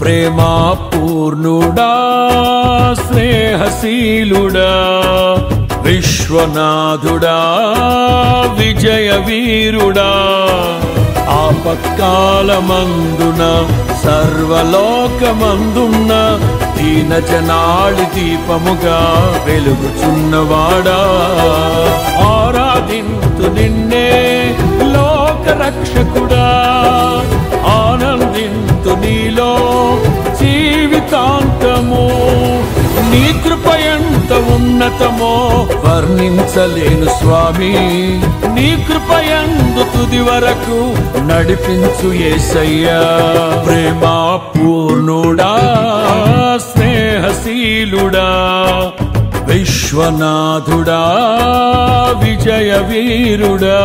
ప్రేమా పూర్ణుడా స్నేహశీలుడా విశ్వనాథుడా విజయ వీరుడా ఆపత్కాలమందున సర్వలోకమందున్న దీన జనాళి దీపముగా వెలుగుచున్నవాడా ఆరాధింతు నిన్నే లోక రక్షకుడా ఆనందింతు నీలో జీవితాంతము నీ కృప ఎంత ఉన్నతమో వర్ణించలేను స్వామి నీ కృప యందు తుది వరకు నడిపించు యేసయ్యా ప్రేమా పూర్ణుడా స్నేహశీలుడా విశ్వనాథుడా విజయ వీరుడా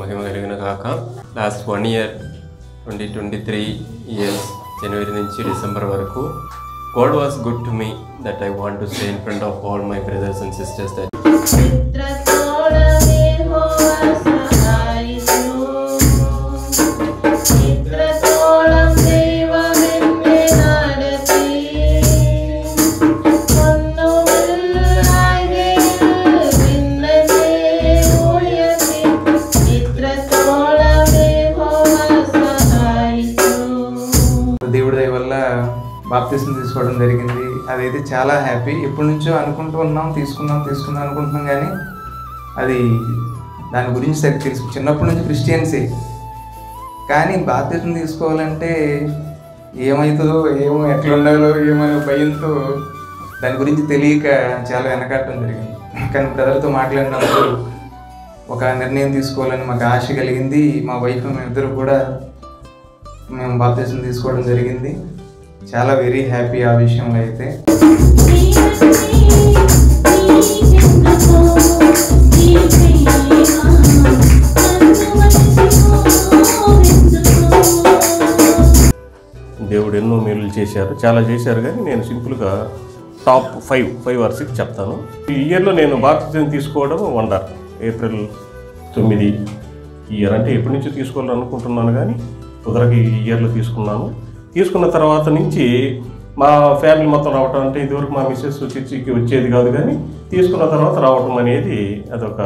మహిమ కలిగిన కాక లాస్ట్ 1 year 2023 ఇయర్స్ జనవరి నుంచి డిసెంబర్ వరకు God was good to me that I want to say in front of all my brothers and sisters that బాప్తిసం తీసుకోవడం జరిగింది. అదైతే చాలా హ్యాపీ. ఎప్పటి నుంచో అనుకుంటూ ఉన్నాం తీసుకుందాం అనుకుంటున్నాం కానీ అది దాని గురించి సరిగ్గా తెలుసు. చిన్నప్పటి నుంచి క్రిస్టియన్సే కానీ బాప్తిసం తీసుకోవాలంటే ఏమవుతుందో ఏమో ఎట్లా ఉండాలో ఏమో భయంతో దాని గురించి తెలియక చాలా వెనకాడటం జరిగింది. కానీ బ్రదర్తో మాట్లాడినప్పుడు ఒక నిర్ణయం తీసుకోవాలని మాకు ఆశ కలిగింది. మా వైఫ్ మేమిద్దరు కూడా మేము బాప్తిసం తీసుకోవడం జరిగింది. చాలా వెరీ హ్యాపీ ఆ విషయంలో అయితే. దేవుడు ఎన్నో మేలు చేశారు, చాలా చేశారు. కానీ నేను సింపుల్గా టాప్ 5 or 6 చెప్తాను. ఈ ఇయర్లో నేను బాప్తిజం తీసుకోవడం వండర్. ఏప్రిల్ 9 ఈ ఇయర్ అంటే ఎప్పటి నుంచో తీసుకోవాలనుకుంటున్నాను కానీ కుదరక ఈ ఇయర్లో తీసుకున్నాను. తీసుకున్న తర్వాత నుంచి మా ఫ్యామిలీ మొత్తం రావటం అంటే ఇదివరకు మా మిస్సెస్ చర్చికి వచ్చేది కాదు కానీ తీసుకున్న తర్వాత రావటం అనేది అదొక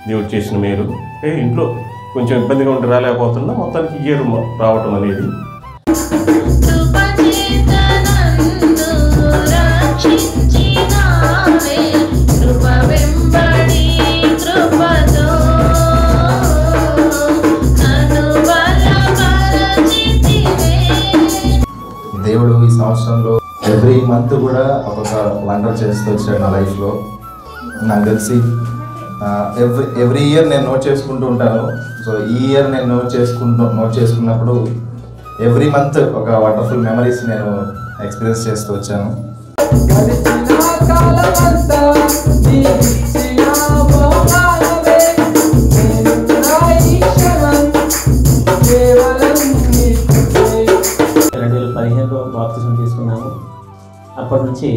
దేవుడు చేసిన మేలు. ఇంట్లో కొంచెం ఇబ్బందిగా ఉండి రాలేకపోతున్నా మొత్తానికి ఇయర్ రావటం అనేది. దేవుడు ఈ సంవత్సరంలో ఎవ్రీ మంత్ కూడా ఒక్కొక్క వండర్ చేస్తూ వచ్చాడు నా లైఫ్లో. నాకు తెలిసి ఎవ్రీ ఇయర్ నేను నోట్ చేసుకుంటూ ఉంటాను. సో ఈ ఇయర్ నేను నోట్ చేసుకున్నప్పుడు ఎవ్రీ మంత్ ఒక వండర్ఫుల్ మెమరీస్ నేను ఎక్స్పీరియన్స్ చేస్తూ వచ్చాను. బాప్తిజం తీసుకున్నాము. అప్పటి నుంచి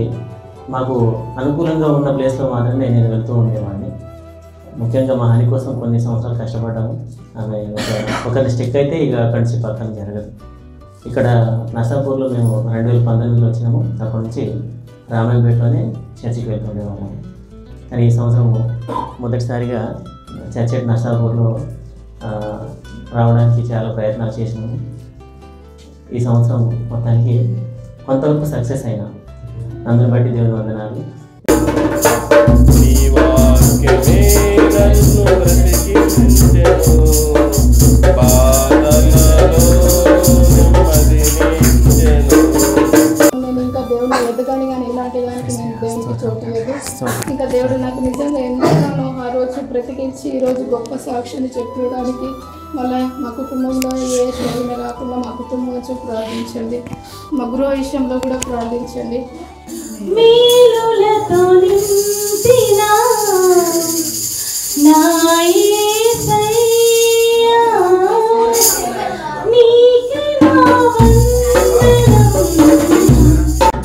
మాకు అనుకూలంగా ఉన్న ప్లేస్లో మాత్రమే నేను వెళ్తూ ఉండేవాడిని. ముఖ్యంగా మా హని కోసం కొన్ని సంవత్సరాలు కష్టపడ్డాము. ఆమె ఒకరి స్టిక్ అయితే ఇక కలిసి పక్కన జరగదు. ఇక్కడ నర్సాపూర్లో మేము 2019లో వచ్చినాము. అప్పటి నుంచి రామాయణపేటలోనే చర్చికి వెళ్తుండేవాళ్ళము. కానీ ఈ సంవత్సరం మొదటిసారిగా చర్చ్ ఎట్ నర్సాపూర్లో రావడానికి చాలా ప్రయత్నాలు చేసినాము. ఈ సంవత్సరం మొత్తానికి కొంతవరకు సక్సెస్ అయినా అందరిని బట్టి దేవుని వందనాలు. నేను ఇంకా దేవుని ఎదగాలి కానీ ఇలాంటి దానికి నేను దేవునికి చూడలేదు. ఇంకా దేవుడు నాకు నిజంగా ఎంతగానో ఆ రోజు బ్రతికించి ఈరోజు గొప్ప సాక్షిని చెప్పడానికి మళ్ళీ మా కుటుంబంలో ఏ శోధన రాకుండా మా కుటుంబం నుంచి ప్రార్థించండి. మా గృహ విషయంలో కూడా ప్రార్థించండి. మేలులతో నింపిన నా యేసయ్యా నీకే నా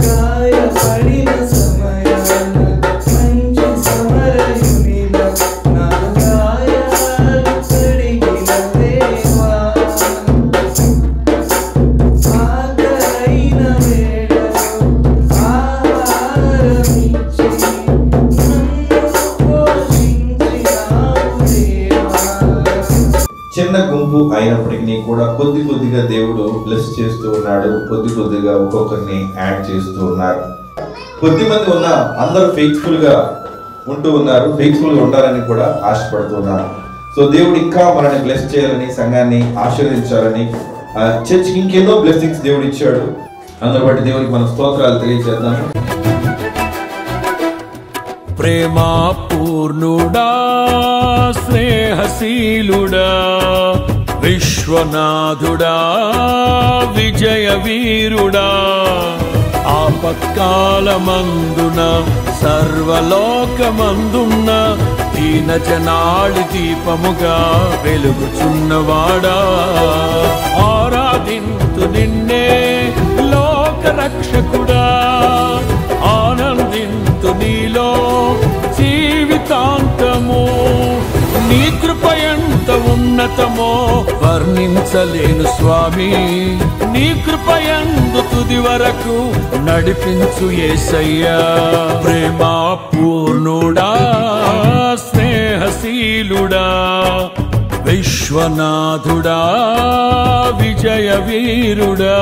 గాయపడిన సమయాన మంచి సమరయునిలా నా గాయాలు కడిగిన దేవా, ఆకలైన వేళలో ఆహారమిచ్చి నన్ను పోషించినావు దేవా. చిన్న గుంపు అయినప్పటికీ కూడా కొద్ది కొద్దిగా దేవుడు బ్లెస్ చేస్తూ ఉన్నాడు. కొద్ది కొద్దిగా ఒక్కొక్కరిని యాడ్ చేస్తూ ఉన్నారు. కొద్ది మంది ఉన్న అందరూ ఫెయిత్ఫుల్ గా ఉంటూ ఉన్నారు. ఫెయిత్ఫుల్ గా ఉండాలని కూడా ఆశపడుతున్నారు. సో దేవుడు ఇంకా మనల్ని బ్లెస్ చేయాలని, సంఘాన్ని ఆశీర్వదించాలని, చర్చ్కి ఇంకెన్నో బ్లెస్సింగ్స్ దేవుడు ఇచ్చాడు. అందులో బట్టి దేవుడికి మనం స్తోత్రాలు తెలియజేద్దాము. ప్రేమా పూర్ణుడా, స్నేహశీలుడా, విశ్వనాథుడా, విజయ వీరుడా, ఆపత్కాలమందున సర్వలోకమందున్న దీన జనాళి దీపముగా వెలుగుచున్నవాడా, ఆరాధింతు నిన్నే లోక రక్షకుడా, ఆనందింతు నీలో జీవితాంతము. నీ కృప ఎంత ఉన్నతమో వర్ణించలేను స్వామి, నీ కృప యందు తుది వరకు నడిపించు యేసయ్యా. ప్రేమా పూర్ణుడా, స్నేహశీలుడా, విశ్వనాథుడా, విజయ వీరుడా.